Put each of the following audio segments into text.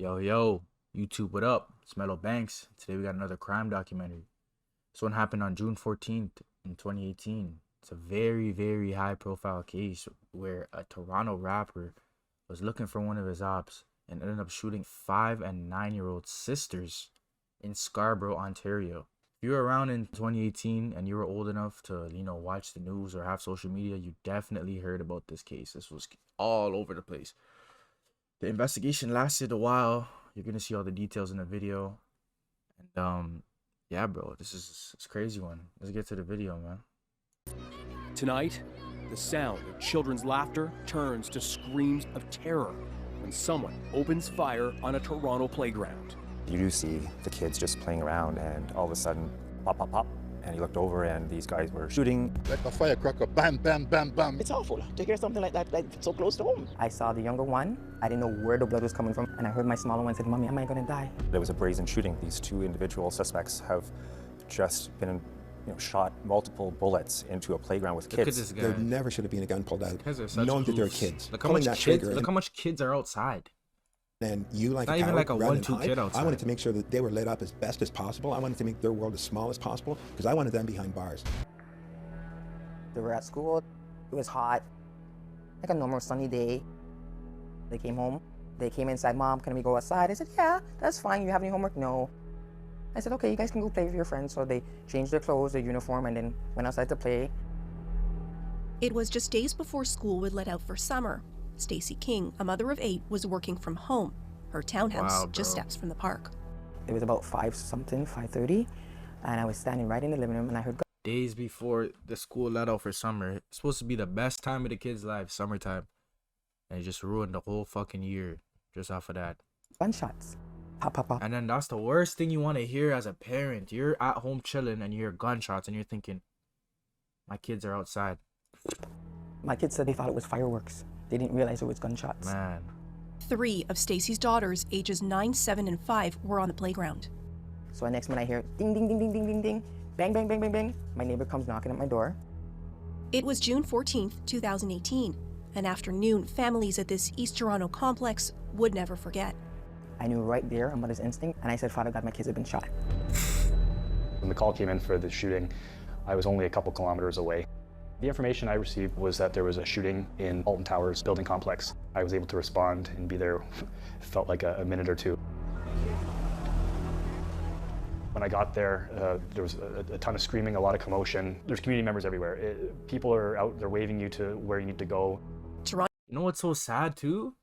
Yo, YouTube, what up? It's MellowBanks. Today we got another crime documentary. This one happened on June 14th in 2018. It's a very high profile case where a Toronto rapper was looking for one of his ops and ended up shooting 5 and 9-year-old sisters in Scarborough, Ontario. If you were around in 2018 and you were old enough to, watch the news or have social media, you definitely heard about this case. This was all over the place. The investigation lasted a while. You're gonna see all the details in the video. And yeah, bro, it's a crazy one. Let's get to the video, man. Tonight, the sound of children's laughter turns to screams of terror when someone opens fire on a Toronto playground. You do see the kids just playing around, and all of a sudden, pop, pop, pop, and he looked over and these guys were shooting. Like a firecracker, bam, bam, bam, bam. It's awful to hear something like that, like so close to home. I saw the younger one. I didn't know where the blood was coming from, and I heard my smaller one say, "Mommy, am I gonna die?" There was a brazen shooting. These two individual suspects have just been, shot multiple bullets into a playground with Look at kids. this guy. There never should have been a gun pulled out, knowing that they're kids. Look how much kids are outside. And you, like, not even like a rather 1-2 than kid outside. I wanted to make sure that they were lit up as best as possible. I wanted to make their world as small as possible because I wanted them behind bars. They were at school. It was hot, like a normal sunny day. They came home. They came inside. "Mom, can we go outside?" I said, "Yeah, that's fine. You have any homework?" "No." I said, "Okay, you guys can go play with your friends." So they changed their clothes, their uniform, and then went outside to play. It was just days before school would let out for summer. Stacy King, a mother of 8, was working from home, her townhouse just steps from the park. It was about 5:30, and I was standing right in the living room, and I heard Days before the school let out for summer. It's supposed to be the best time of the kids' lives, summertime. And it just ruined the whole fucking year just off of that. gunshots. Pop, pop, pop. And then that's the worst thing you want to hear as a parent. You're at home chilling and you hear gunshots and you're thinking, my kids are outside. My kids said they thought it was fireworks. They didn't realize it was gunshots. Man. 3 of Stacy's daughters, ages 9, 7, and 5, were on the playground. So the next minute I hear ding, ding, ding, ding, ding, ding, ding, bang, bang, bang, bang, bang. My neighbor comes knocking at my door. It was June 14th, 2018, an afternoon families at this East Toronto complex would never forget. I knew right there, a mother's instinct, and I said, "Father God, my kids have been shot." When the call came in for the shooting, I was only a couple kilometers away. The information I received was that there was a shooting in Alton Towers building complex. I was able to respond and be there, felt like a minute or two. When I got there, there was a ton of screaming, a lot of commotion. There's community members everywhere. People are out, they're waving you to where you need to go. Toronto. You know what's so sad too?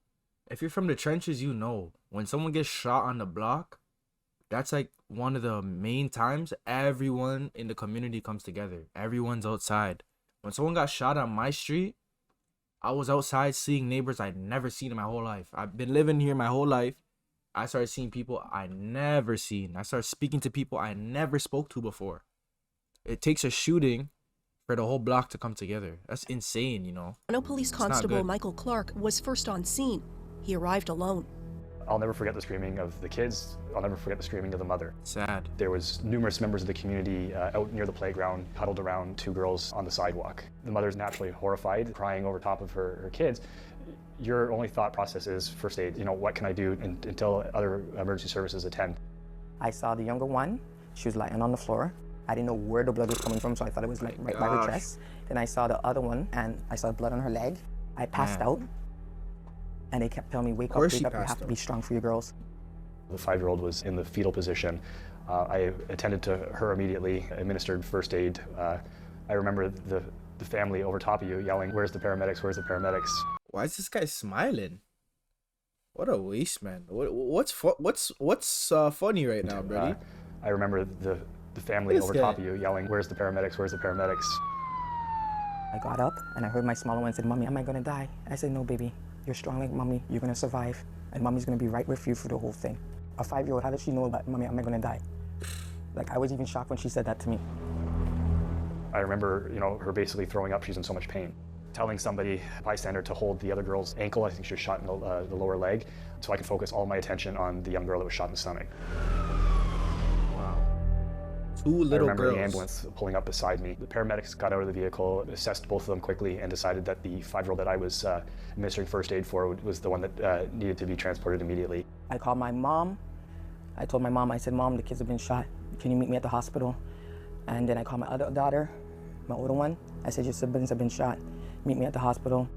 If you're from the trenches, when someone gets shot on the block, that's like one of the main times everyone in the community comes together. Everyone's outside. When someone got shot on my street, I was outside seeing neighbors I'd never seen in my whole life. I've been living here my whole life. I started seeing people I never seen. I started speaking to people I never spoke to before. It takes a shooting for the whole block to come together. That's insane, Toronto Police Constable Michael Clark was first on scene. He arrived alone. I'll never forget the screaming of the kids. I'll never forget the screaming of the mother. Sad. There was numerous members of the community out near the playground, huddled around 2 girls on the sidewalk. The mother's naturally horrified, crying over top of her kids. Your only thought process is first aid. What can I do until other emergency services attend? I saw the younger one. She was lying on the floor. I didn't know where the blood was coming from, so I thought it was like right by her chest. Then I saw the other one, and I saw blood on her leg. I passed out, and they kept telling me, "Wake up, wake up, you have to be strong for your girls." The 5-year-old was in the fetal position. I attended to her immediately, administered first aid. I remember the family over top of you yelling, "Where's the paramedics? Where's the paramedics?" Why is this guy smiling? What a waste, man. What's funny right now, buddy? I remember the family over top of you yelling, "Where's the paramedics? Where's the paramedics?" I got up, and I heard my smaller one say, "Mommy, am I gonna die?" I said, "No, baby. You're strong like Mommy. You're gonna survive, and Mommy's gonna be right with you for the whole thing." A 5-year-old, how does she know about, "Mommy, am I gonna die?" Like, I was even shocked when she said that to me. I remember, her basically throwing up. She's in so much pain. Telling somebody, a bystander, to hold the other girl's ankle. I think she was shot in the lower leg, so I could focus all my attention on the young girl that was shot in the stomach. Wow. 2 little girls. I remember the ambulance pulling up beside me. The paramedics got out of the vehicle, assessed both of them quickly, and decided that the 5-year-old that I was administering first aid for was the one that needed to be transported immediately. I called my mom. I told my mom, I said, Mom, the kids have been shot. Can you meet me at the hospital? And then I called my other daughter, my older one. I said, your siblings have been shot. Meet me at the hospital.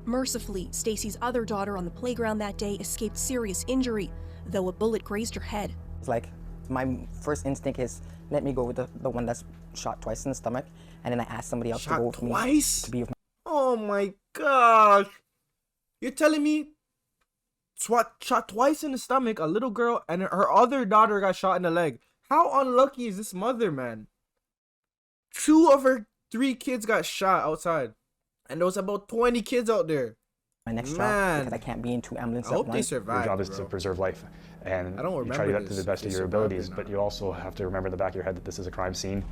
Mercifully, Stacy's other daughter on the playground that day escaped serious injury, though a bullet grazed her head. It's like, my first instinct is, let me go with the one that's shot twice in the stomach. And then I asked somebody else to go with me. Twice? To be with me. Oh my gosh. You're telling me shot twice in the stomach, a little girl, and her other daughter got shot in the leg. How unlucky is this mother, man? 2 of her 3 kids got shot outside. And there was about 20 kids out there. My next job, because I can't be in 2 ambulances I hope at they once. survive. Your job is to preserve life, and I don't you try to do remember that to this. the best of They your survived abilities, or but not. you also have to remember in the back of your head that this is a crime scene.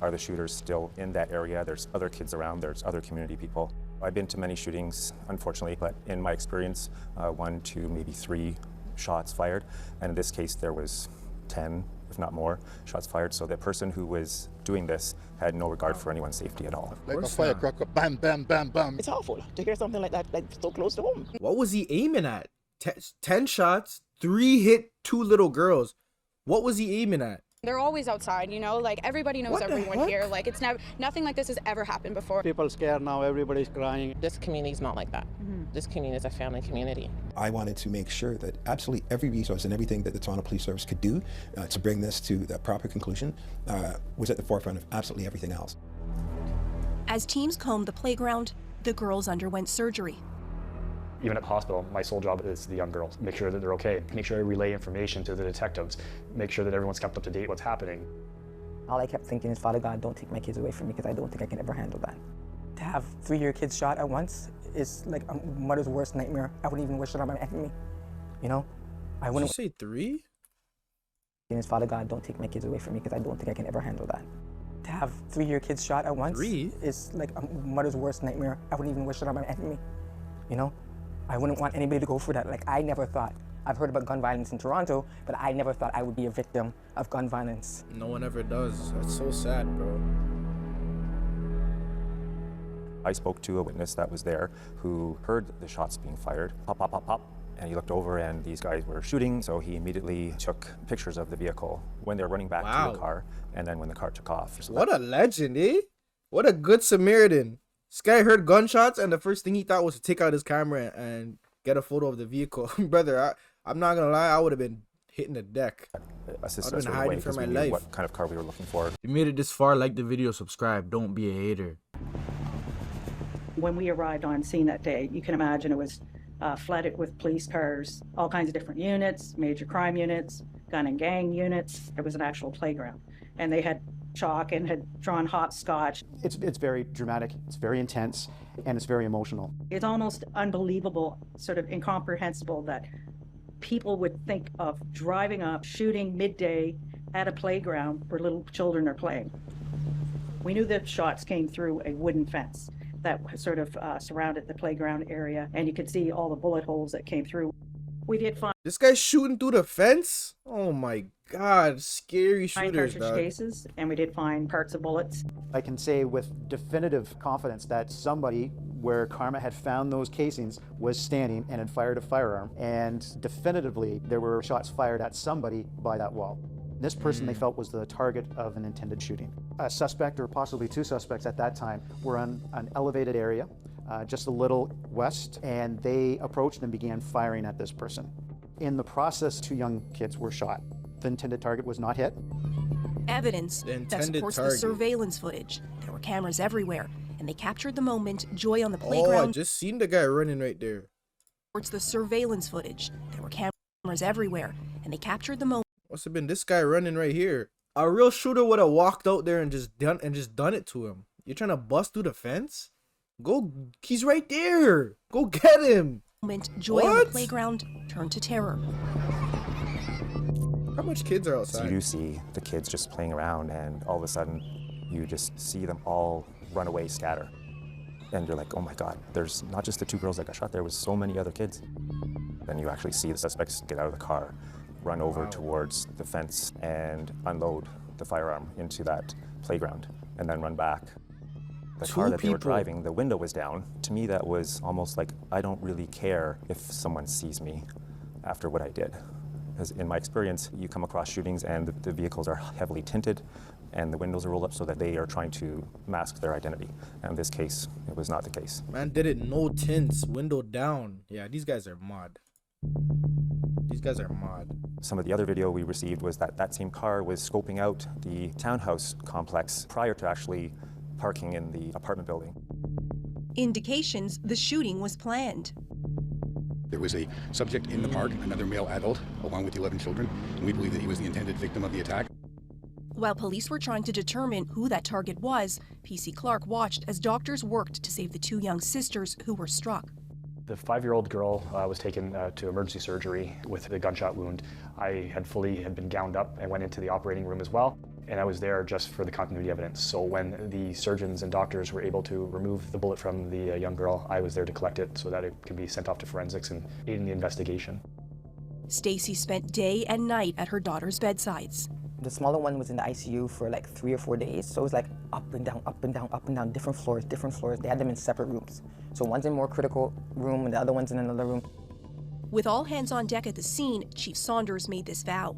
Are the shooters still in that area? There's other kids around, there's other community people. I've been to many shootings, unfortunately, but in my experience, 1, 2, maybe 3 shots fired. And in this case, there was 10, if not more, shots fired. So the person who was doing this had no regard for anyone's safety at all. Like a firecracker, bam, bam, bam, bam. It's awful to hear something like that, like so close to home. What was he aiming at? 10 shots, 3 hit 2 little girls. What was he aiming at? They're always outside, you know, like everybody knows everyone here. Like it's never, nothing like this has ever happened before. People scared now, everybody's crying. This community is not like that. This community is a family community. I wanted to make sure that absolutely every resource and everything that the Toronto Police Service could do to bring this to the proper conclusion was at the forefront of absolutely everything else. As teams combed the playground, the girls underwent surgery. Even at the hospital, my sole job is the young girls. Make sure that they're okay. Make sure I relay information to the detectives. Make sure that everyone's kept up to date what's happening. All I kept thinking is, Father God, don't take my kids away from me, because I don't think I can ever handle that. To have 3 of your kids shot at once is like a mother's worst nightmare. I wouldn't even wish it on my enemy, you know? I wouldn't. Did you say 3? Father God, don't take my kids away from me, because I don't think I can ever handle that. To have 3 of your kids shot at once 3? is like a mother's worst nightmare. I wouldn't even wish it on my enemy, you know? I wouldn't want anybody to go for that. Like, I never thought. I've heard about gun violence in Toronto, but I never thought I would be a victim of gun violence. No one ever does. That's so sad, bro. I spoke to a witness that was there who heard the shots being fired. Pop, pop, pop, pop. And he looked over and these guys were shooting, so he immediately took pictures of the vehicle when they were running back to the car, and then when the car took off. So what a legend, eh? What a good Samaritan. This guy heard gunshots, and the first thing he thought was to take out his camera and get a photo of the vehicle. Brother, I'm not gonna lie, I would have been hitting the deck. assisted I've us been right away hiding for because my we knew life. what kind of car we were looking for. If you made it this far, like the video, subscribe. Don't be a hater. When we arrived on scene that day, you can imagine it was flooded with police cars, all kinds of different units, major crime units, gun and gang units. It was an actual playground. And they had chalk and had drawn hopscotch. It's very dramatic, it's very intense, and it's very emotional. It's almost unbelievable, sort of incomprehensible that people would think of driving up, shooting midday at a playground where little children are playing. We knew the shots came through a wooden fence that sort of surrounded the playground area, and you could see all the bullet holes that came through. We did find this guy's shooting through the fence. Oh my God, scary shooters, cartridge dog. cases, and we did find parts of bullets. I can say with definitive confidence that somebody where Karma had found those casings was standing and had fired a firearm, and definitively there were shots fired at somebody by that wall. This person they felt was the target of an intended shooting. A suspect, or possibly 2 suspects at that time, were on an elevated area just a little west, and they approached and began firing at this person. In the process, 2 young kids were shot. The intended target was not hit. Evidence that supports the surveillance footage. There were cameras everywhere, and they captured the moment Joy on the playground. Oh, I just seen the guy running right there. Supports the surveillance footage. There were cameras everywhere, and they captured the moment. Must have been this guy running right here. A real shooter would have walked out there and just done it to him. You're trying to bust through the fence? Go, he's right there. Go get him. Moment Joy on the playground turned to terror. How much kids are outside? So you do see the kids just playing around, and all of a sudden you just see them all run away, scatter. And you're like, oh my God, there's not just the 2 girls that got shot, there was so many other kids. Then you actually see the suspects get out of the car, run over towards the fence and unload the firearm into that playground, and then run back. The car that they were driving, the window was down. To me, that was almost like, I don't really care if someone sees me. after what I did. Because in my experience, you come across shootings and the vehicles are heavily tinted and the windows are rolled up so that they are trying to mask their identity. And in this case, it was not the case. Man did it, no tints, window down. Yeah, these guys are mod. These guys are mod. Some of the other video we received was that that same car was scoping out the townhouse complex prior to actually parking in the apartment building. Indications the shooting was planned. There was a subject in the park, another male adult, along with the 11 children, and we believe that he was the intended victim of the attack. While police were trying to determine who that target was, PC Clark watched as doctors worked to save the two young sisters who were struck. The 5-year-old girl was taken to emergency surgery with a gunshot wound. I had been gowned up and went into the operating room as well, and I was there just for the continuity evidence. So when the surgeons and doctors were able to remove the bullet from the young girl, I was there to collect it so that it could be sent off to forensics and aid in the investigation. Stacy spent day and night at her daughter's bedsides. The smaller one was in the ICU for like 3 or 4 days. So it was like up and down, up and down, up and down, different floors, different floors. They had them in separate rooms. So one's in a more critical room and the other one's in another room. With all hands on deck at the scene, Chief Saunders made this vow.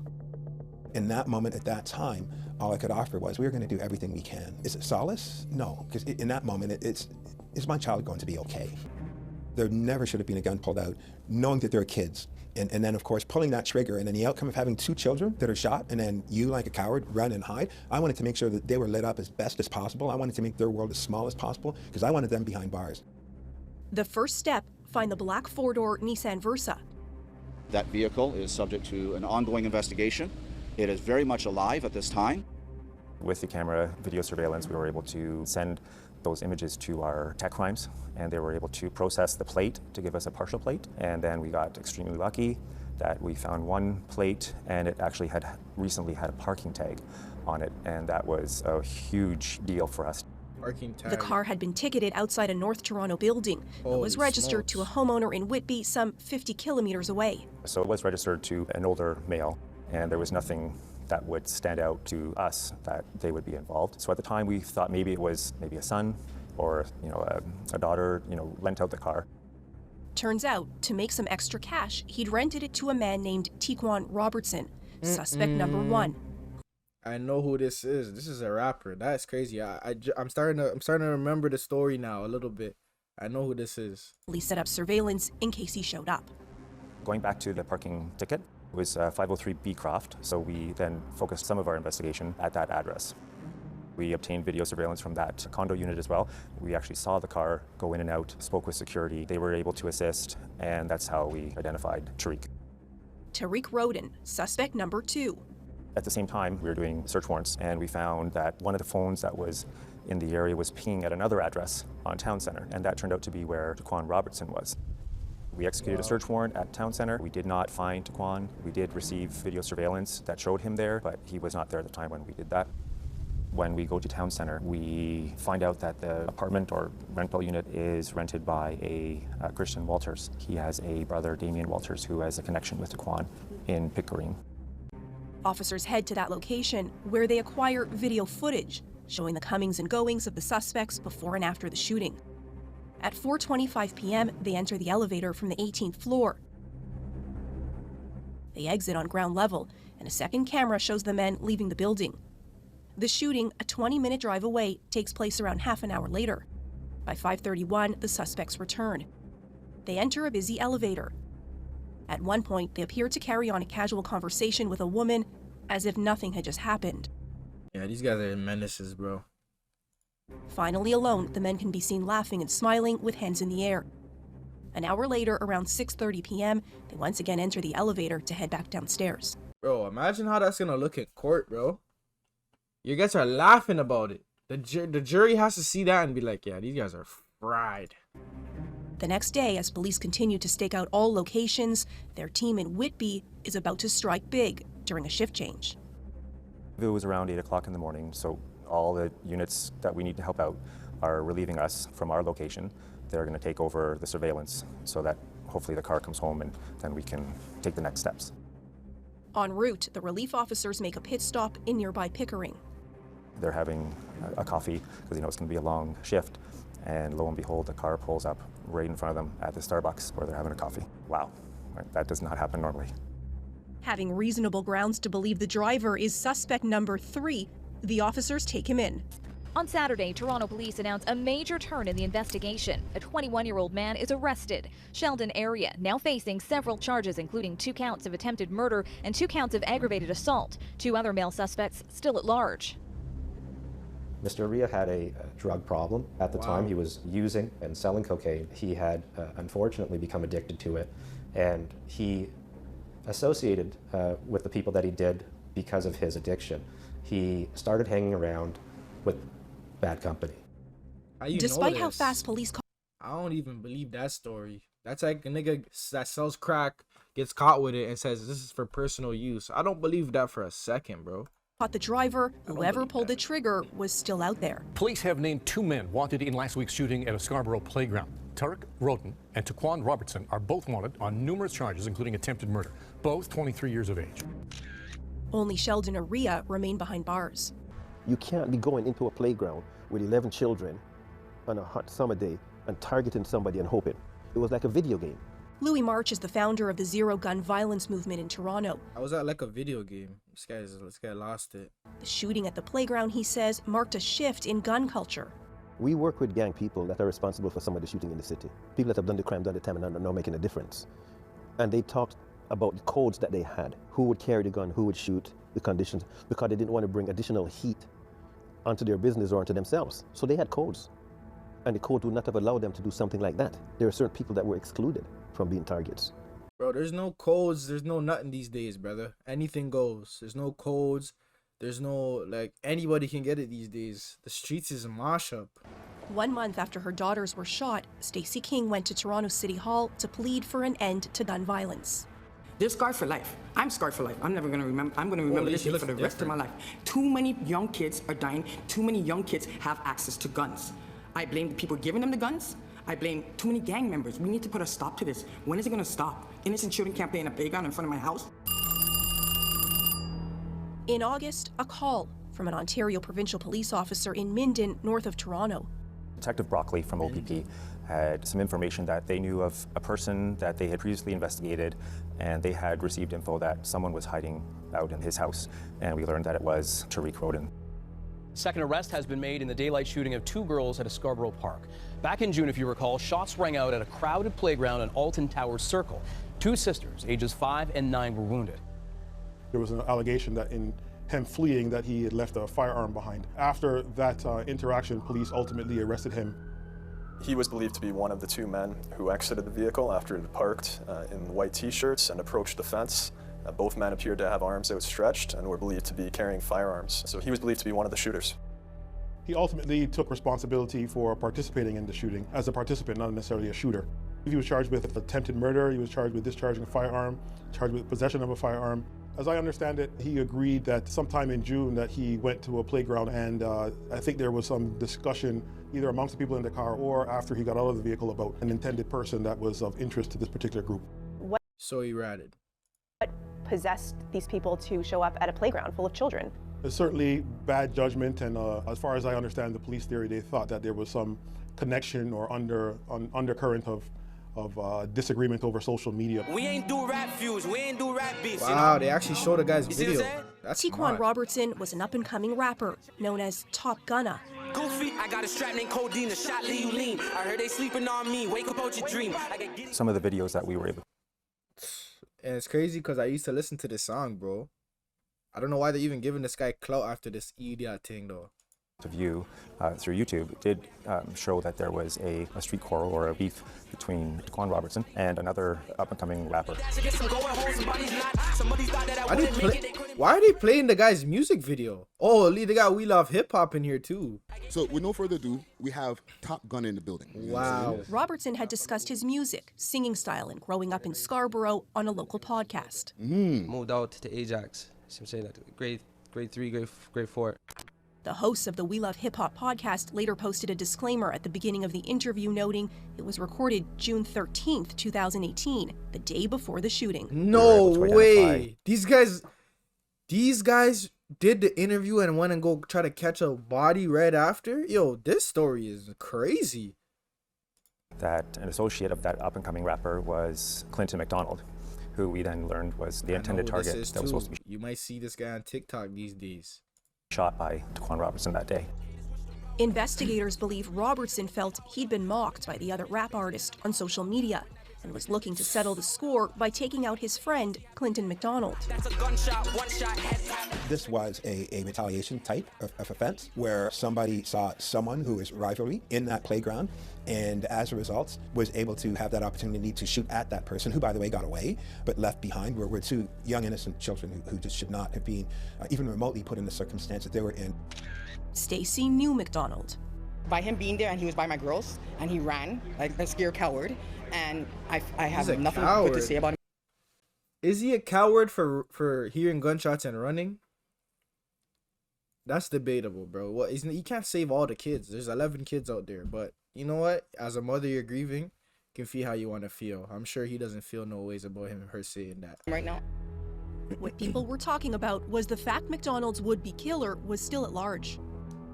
In that moment, at that time, all I could offer was, we were going to do everything we can. Is it solace? No, because in that moment, is my child going to be okay? There never should have been a gun pulled out, knowing that they're kids. And then, of course, pulling that trigger, and then the outcome of having 2 children that are shot, and then you, like a coward, run and hide. I wanted to make sure that they were lit up as best as possible. I wanted to make their world as small as possible, because I wanted them behind bars. The first step, find the black 4-door Nissan Versa. That vehicle is subject to an ongoing investigation. It is very much alive at this time. With the camera video surveillance, we were able to send those images to our tech crimes, and they were able to process the plate to give us a partial plate. And then we got extremely lucky that we found one plate, and it actually had recently had a parking tag on it, and that was a huge deal for us. Parking tag. The car had been ticketed outside a North Toronto building, but was registered to a homeowner in Whitby some 50 kilometers away. So it was registered to an older male, and there was nothing that would stand out to us that they would be involved. So at the time we thought maybe it was a son or a daughter lent out the car. Turns out, to make some extra cash, he'd rented it to a man named Tequan Robertson, suspect number 1. I know who this is. This is a rapper. That's crazy. I'm starting to remember the story now a little bit. I know who this is. Police set up surveillance in case he showed up. Going back to the parking ticket, it was 503 Beecroft, so we then focused some of our investigation at that address. We obtained video surveillance from that condo unit as well. We actually saw the car go in and out, spoke with security. They were able to assist, and that's how we identified Tariq. Tariq Roden, suspect number 2. At the same time, we were doing search warrants, and we found that one of the phones that was in the area was pinging at another address on Town Center, and that turned out to be where Tequan Robertson was. We executed a search warrant at Town Center. We did not find Tequan. We did receive video surveillance that showed him there, but he was not there at the time when we did that. When we go to Town Center, we find out that the apartment or rental unit is rented by a Christian Walters. He has a brother, Damien Walters, who has a connection with Tequan in Pickering. Officers head to that location where they acquire video footage showing the comings and goings of the suspects before and after the shooting. At 4:25 p.m., they enter the elevator from the 18th floor. They exit on ground level, and a second camera shows the men leaving the building. The shooting, a 20-minute drive away, takes place around half an hour later. By 5:31, the suspects return. They enter a busy elevator. At one point, they appear to carry on a casual conversation with a woman, as if nothing had just happened. Yeah, these guys are menaces, bro. Finally alone, the men can be seen laughing and smiling with hands in the air. An hour later, around 6:30 p.m., they once again enter the elevator to head back downstairs. Bro, imagine how that's gonna look in court, bro. You guys are laughing about it. The jury has to see that and be like, yeah, these guys are fried. The next day, as police continue to stake out all locations, their team in Whitby is about to strike big during a shift change. It was around 8 o'clock in the morning, so all the units that we need to help out are relieving us from our location. They're going to take over the surveillance so that hopefully the car comes home and then we can take the next steps. En route, the relief officers make a pit stop in nearby Pickering. They're having a coffee because it's going to be a long shift, and lo and behold, the car pulls up right in front of them at the Starbucks where they're having a coffee. Wow, That does not happen normally. Having reasonable grounds to believe the driver is suspect number 3, the officers take him in. On Saturday, Toronto police announced a major turn in the investigation. A 21-year-old man is arrested. Sheldon area now facing several charges, including 2 counts of attempted murder and 2 counts of aggravated assault. 2 other male suspects still at large. Mr. Ria had a drug problem. At the time, he was using and selling cocaine. He had unfortunately become addicted to it, and he associated with the people that he did because of his addiction. He started hanging around with bad company. Despite how fast police I don't even believe that story. That's like a nigga that sells crack, gets caught with it, and says this is for personal use. I don't believe that for a second, bro. caught the driver, whoever pulled the trigger was still out there. Police have named 2 men wanted in last week's shooting at a Scarborough playground. Tarek Roden and Taquan Robertson are both wanted on numerous charges, including attempted murder, both 23 years of age. Only Sheldon and Ria remain behind bars. You can't be going into a playground with 11 children on a hot summer day and targeting somebody and hoping. It was like a video game. Louis March is the founder of the Zero Gun Violence movement in Toronto. How was that like a video game? This guy lost it. The shooting at the playground, he says, marked a shift in gun culture. We work with gang people that are responsible for some of the shooting in the city. People that have done the crime, done the time, and are not making a difference. And they talked about the codes that they had. Who would carry the gun, who would shoot, the conditions, because they didn't want to bring additional heat onto their business or onto themselves. So they had codes. And the code would not have allowed them to do something like that. There are certain people that were excluded from being targets. Bro, there's no codes, there's no nothing these days, brother. Anything goes. There's no codes. There's no, like, anybody can get it these days. The streets is a mosh up. 1 month after her daughters were shot, Stacey King went to Toronto City Hall to plead for an end to gun violence. They're scarred for life. I'm scarred for life. I'm never gonna remember. I'm gonna remember this for the rest of my life. Too many young kids are dying. Too many young kids have access to guns. I blame the people giving them the guns. I blame too many gang members. We need to put a stop to this. When is it gonna stop? Innocent children can't play in a playground in front of my house. In August, a call from an Ontario provincial police officer in Minden, north of Toronto. Detective Broccoli from OPP had some information that they knew of a person that they had previously investigated, and they had received info that someone was hiding out in his house, and we learned that it was Tariq Roden. Second arrest has been made in the daylight shooting of 2 girls at a Scarborough park. Back in June, if you recall, shots rang out at a crowded playground in Alton Towers Circle. 2 sisters, ages 5 and 9, were wounded. There was an allegation that in him fleeing that he had left a firearm behind. After that interaction, police ultimately arrested him. He was believed to be one of the 2 men who exited the vehicle after it had parked in white t-shirts and approached the fence. Both men appeared to have arms outstretched and were believed to be carrying firearms. So he was believed to be one of the shooters. He ultimately took responsibility for participating in the shooting as a participant, not necessarily a shooter. He was charged with attempted murder, he was charged with discharging a firearm, charged with possession of a firearm. As I understand it, he agreed that sometime in June that he went to a playground, and I think there was some discussion either amongst the people in the car or after he got out of the vehicle about an intended person that was of interest to this particular group. So he ratted. What possessed these people to show up at a playground full of children? It's certainly bad judgment, and as far as I understand the police theory, they thought that there was some connection or undercurrent of disagreement over social media. We ain't do rap views, we ain't do rap beats. Wow, they actually showed a guy's video. That's Taquan Robertson was an up-and-coming rapper known as Top Gunna. Goofy, I got a strap named Codeine, a shot leave you lean. I heard they sleeping on me, wake up out your dream. Some of the videos that we were able. And it's crazy because I used to listen to this song, bro. I don't know why they're even giving this guy clout after this idiot thing, though. To view through YouTube did show that there was a street quarrel or a beef between Taquan Robertson and another up-and-coming rapper. Why are they playing the guy's music video? Oh, they got We Love Hip Hop in here too. So with no further ado, we have Top Gun in the building. Wow. Robertson had discussed his music, singing style, and growing up in Scarborough on a local podcast. Moved out to Ajax. So I'm saying that grade 3, grade 4. The hosts of the We Love Hip Hop podcast later posted a disclaimer at the beginning of the interview noting it was recorded June 13th, 2018, the day before the shooting. No way. These guys did the interview and went and go try to catch a body right after? Yo, this story is crazy. That an associate of that up-and-coming rapper was Clinton McDonald. who we then learned was the intended target that was supposed to be You might see this guy on TikTok these days. shot by Taquan Robertson that day. Investigators believe Robertson felt he'd been mocked by the other rap artist on social media and was looking to settle the score by taking out his friend, Clinton McDonald. This was a retaliation type of offense where somebody saw someone who is rivalry in that playground and as a result was able to have that opportunity to shoot at that person who, by the way, got away but left behind were two young innocent children who just should not have been even remotely put in the circumstance that they were in. Stacy knew McDonald. By him being there and he was by my girls and he ran like a scared coward, and I have nothing good to say about him. Is he a coward for hearing gunshots and running? That's debatable, bro. What isn't you can't save all the kids. There's 11 kids out there, but you know what? As a mother, you're grieving. You can feel how you want to feel. I'm sure he doesn't feel no ways about him her saying that right now. What people were talking about was the fact McDonald's would-be killer was still at large.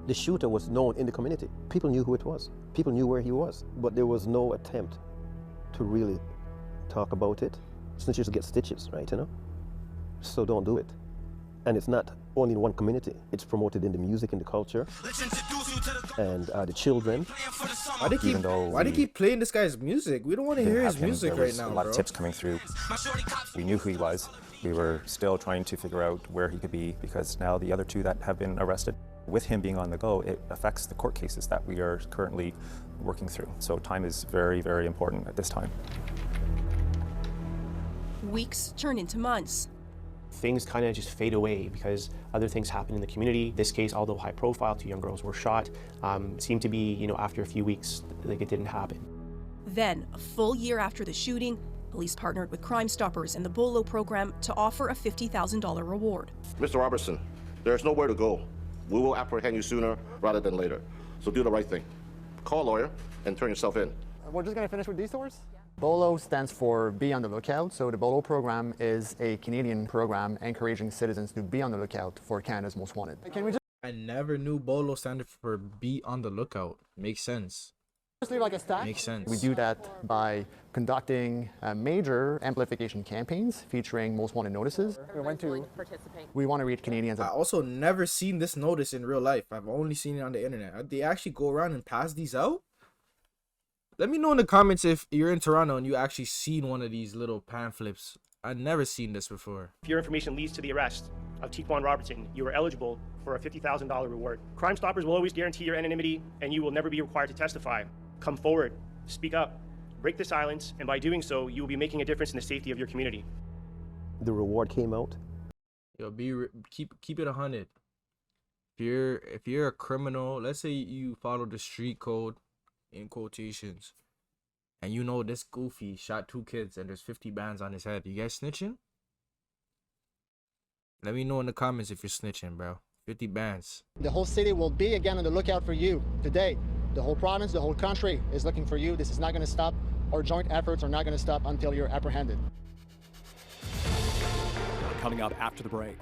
The shooter was known in the community. People knew who it was. People knew where he was, but there was no attempt to really talk about it. Snitches get stitches, right, you know? So don't do it. And it's not only in one community. It's promoted in the music, in the culture, and the children. Why do they keep playing this guy's music? We don't want to hear his music right now, a lot bro. of tips coming through. We knew who he was. We were still trying to figure out where he could be because now the other two that have been arrested, with him being on the go, it affects the court cases that we are currently working through. So time is very, very important at this time. Weeks turn into months. Things kind of just fade away because other things happen in the community. This case, although high profile, 2 young girls were shot, seemed to be, after a few weeks, like it didn't happen. Then, a full year after the shooting, police partnered with Crime Stoppers and the Bolo program to offer a $50,000 reward. Mr. Robertson, there's nowhere to go. We will apprehend you sooner rather than later. So do the right thing. Call a lawyer and turn yourself in. We're just going to finish with these stories. Bolo stands for Be on the Lookout. So the Bolo program is a Canadian program encouraging citizens to be on the lookout for Canada's most wanted. I never knew Bolo standard for Be on the Lookout. Makes sense. Just leave like a stack. Makes sense. We do that by conducting major amplification campaigns featuring most wanted notices. We want to reach Canadians. I also never seen this notice in real life. I've only seen it on the internet. They actually go around and pass these out? Let me know in the comments if you're in Toronto and you actually seen one of these little pamphlets. I've never seen this before. If your information leads to the arrest of Taquan Robertson, you are eligible for a $50,000 reward. Crime Stoppers will always guarantee your anonymity and you will never be required to testify. Come forward, speak up, break the silence, and by doing so, you will be making a difference in the safety of your community. The reward came out. Yo, keep it 100. If you're a criminal, let's say you follow the street code, in quotations, and you know this goofy shot 2 kids and there's 50 bands on his head, you guys snitching? Let me know in the comments if you're snitching, bro. 50 bands. The whole city will be again on the lookout for you today. The whole province, the whole country is looking for you. This is not going to stop. Our joint efforts are not going to stop until you're apprehended. Coming up after the break.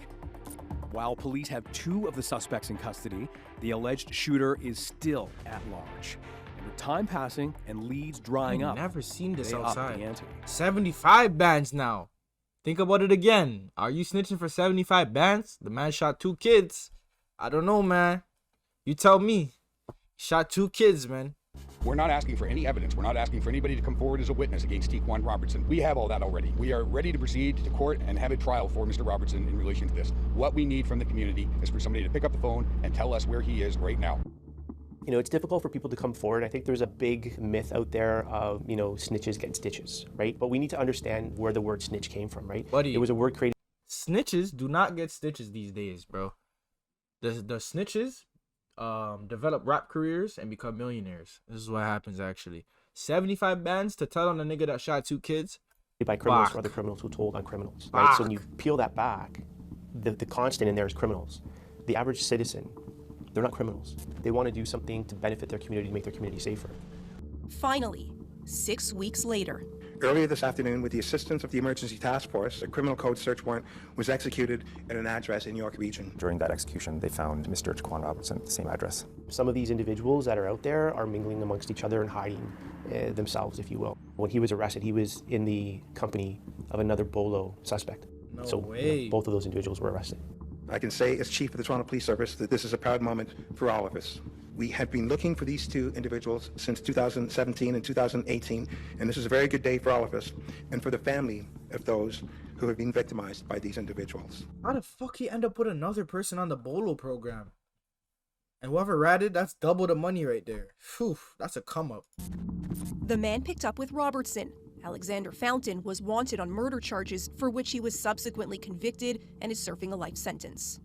While police have 2 of the suspects in custody, the alleged shooter is still at large. And with time passing and leads drying up, never seen this they up outside. the ante. 75 bands now. Think about it again. Are you snitching for 75 bands? The man shot 2 kids. I don't know, man. You tell me. Shot 2 kids, man. We're not asking for any evidence. We're not asking for anybody to come forward as a witness against Taquan Robertson. We have all that already. We are ready to proceed to court and have a trial for Mr. Robertson in relation to this. What we need from the community is for somebody to pick up the phone and tell us where he is right now. It's difficult for people to come forward. I think there's a big myth out there of, snitches get stitches, right? But we need to understand where the word snitch came from, right? Buddy, it was a word created. Snitches do not get stitches these days, bro. The snitches develop rap careers and become millionaires. This is what happens, actually. 75 bands to tell on a nigga that shot 2 kids? By criminals or other criminals who told on criminals, right? So when you peel that back, the constant in there is criminals. The average citizen, they're not criminals. They want to do something to benefit their community, to make their community safer. Finally, 6 weeks later. Earlier this afternoon, with the assistance of the Emergency Task Force, a criminal code search warrant was executed at an address in York Region. During that execution, they found Mr. Taquan Robertson at the same address. Some of these individuals that are out there are mingling amongst each other and hiding themselves, if you will. When he was arrested, he was in the company of another Bolo suspect. No so way. Both of those individuals were arrested. I can say as Chief of the Toronto Police Service that this is a proud moment for all of us. We have been looking for these two individuals since 2017 and 2018, and this is a very good day for all of us and for the family of those who have been victimized by these individuals. How the fuck he end up with another person on the Bolo program? And whoever ratted, that's double the money right there. Phew, that's a come up. The man picked up with Robertson, Alexander Fountain, was wanted on murder charges for which he was subsequently convicted and is serving a life sentence.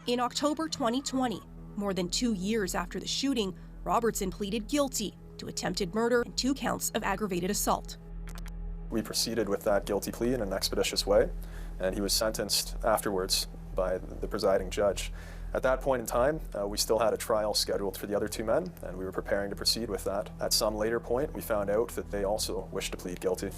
In October 2020, more than 2 years after the shooting, Robertson pleaded guilty to attempted murder and 2 counts of aggravated assault. We proceeded with that guilty plea in an expeditious way, and he was sentenced afterwards by the presiding judge. At that point in time, we still had a trial scheduled for the other 2 men, and we were preparing to proceed with that. At some later point, we found out that they also wished to plead guilty.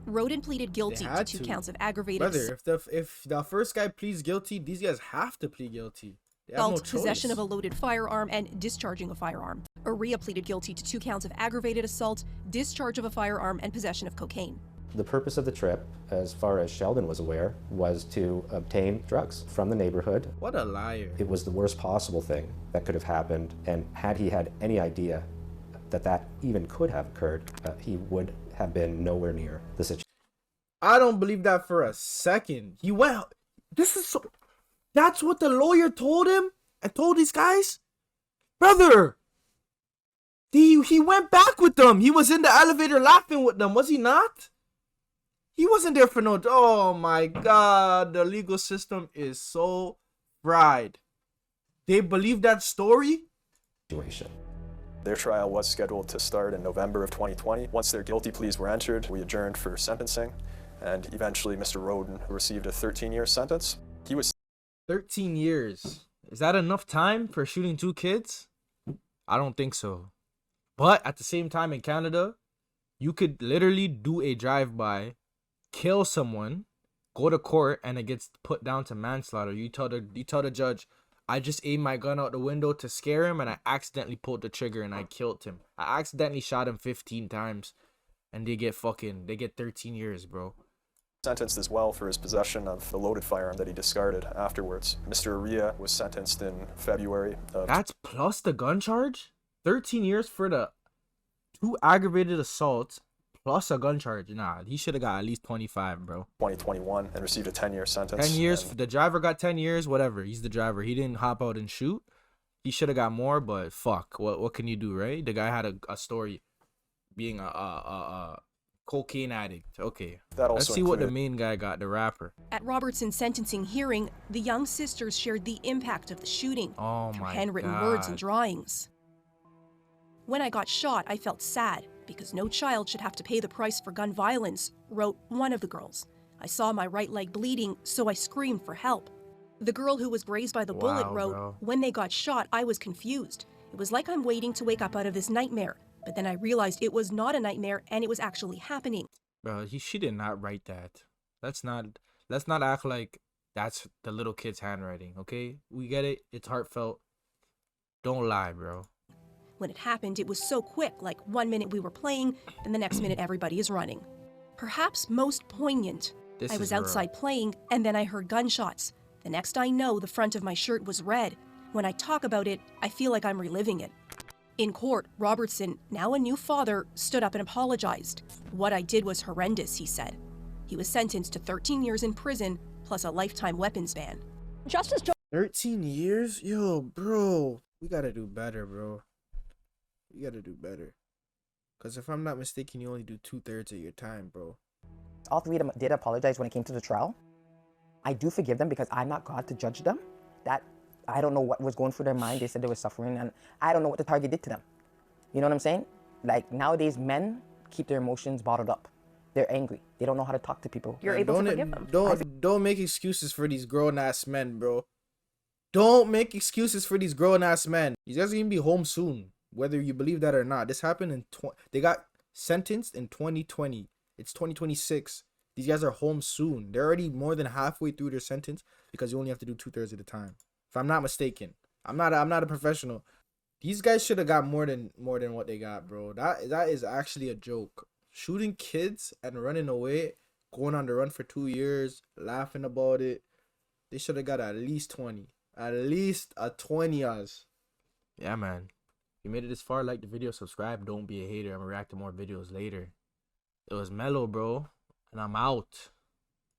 Roden pleaded guilty to 2 counts of aggravated assault. If the first guy pleads guilty, these guys have to plead guilty. They have no choice. Possession of a loaded firearm, and discharging a firearm. Uriah pleaded guilty to 2 counts of aggravated assault, discharge of a firearm, and possession of cocaine. The purpose of the trip, as far as Sheldon was aware, was to obtain drugs from the neighborhood. What a liar. It was the worst possible thing that could have happened, and had he had any idea that that even could have occurred, he would have been nowhere near the situation. I don't believe that for a second. He went... This is so... That's what the lawyer told him and told these guys? Brother! He went back with them. He was in the elevator laughing with them, was he not? He wasn't there for no... Oh my God. The legal system is so fried. They believe that story? Their trial was scheduled to start in November of 2020. Once their guilty pleas were entered, we adjourned for sentencing. And eventually, Mr. Roden received a 13-year sentence. He was 13 years. Is that enough time for shooting 2 kids? I don't think so. But at the same time in Canada, you could literally do a drive-by, kill someone, go to court, and it gets put down to manslaughter. You tell the judge, I just aimed my gun out the window to scare him, and I accidentally pulled the trigger and I killed him. I accidentally shot him 15 times, and they get 13 years, bro. Sentenced as well for his possession of the loaded firearm that he discarded afterwards. Mr. Uriah was sentenced in February of... That's plus the gun charge? 13 years for the 2 aggravated assaults plus a gun charge. Nah, he should have got at least 25, bro. 2021 and received a 10-year sentence. 10 years. The driver got 10 years, whatever. He's the driver. He didn't hop out and shoot. He should have got more, but fuck. What can you do, right? The guy had a story being a cocaine addict. Okay. Let's see what the main guy got, the rapper. At Robertson's sentencing hearing, the young sisters shared the impact of the shooting through handwritten words and drawings. When I got shot, I felt sad because no child should have to pay the price for gun violence, wrote one of the girls. I saw my right leg bleeding, so I screamed for help. The girl who was grazed by the bullet wrote, when they got shot, I was confused. It was like I'm waiting to wake up out of this nightmare. But then I realized it was not a nightmare and it was actually happening. Bro, she did not write that. Let's not act like that's the little kid's handwriting, okay? We get it. It's heartfelt. Don't lie, bro. When it happened, it was so quick, like 1 minute we were playing, then the next minute everybody is running. Perhaps most poignant, I was outside playing and then I heard gunshots. The next I know, the front of my shirt was red. When I talk about it, I feel like I'm reliving it. In court, Robertson, now a new father, stood up and apologized. What I did was horrendous, he said. He was sentenced to 13 years in prison, plus a lifetime weapons ban. 13 years? Yo, bro. We gotta do better, bro. We gotta do better. Because if I'm not mistaken, you only do 2/3 of your time, bro. All 3 of them did apologize when it came to the trial. I do forgive them because I'm not God to judge them. That I don't know what was going through their mind. They said they were suffering, and I don't know what the target did to them. You know what I'm saying? Like, nowadays, men keep their emotions bottled up. They're angry. They don't know how to talk to people. You're able to forgive them. Don't make excuses for these grown-ass men, bro. Don't make excuses for these grown-ass men. These guys are gonna be home soon, whether you believe that or not. This happened in... They got sentenced in 2020. It's 2026. These guys are home soon. They're already more than halfway through their sentence because you only have to do 2/3 of the time. If I'm not mistaken, I'm not a professional. These guys should have got more than what they got, bro. That is actually a joke. shooting kids and running away, going on the run for 2 years, laughing about it. They should have got at least 20. At least a 20 us. Yeah, man. If you made it this far, like the video, subscribe. Don't be a hater. I'm gonna react to more videos later. It was Mellow, bro. And I'm out.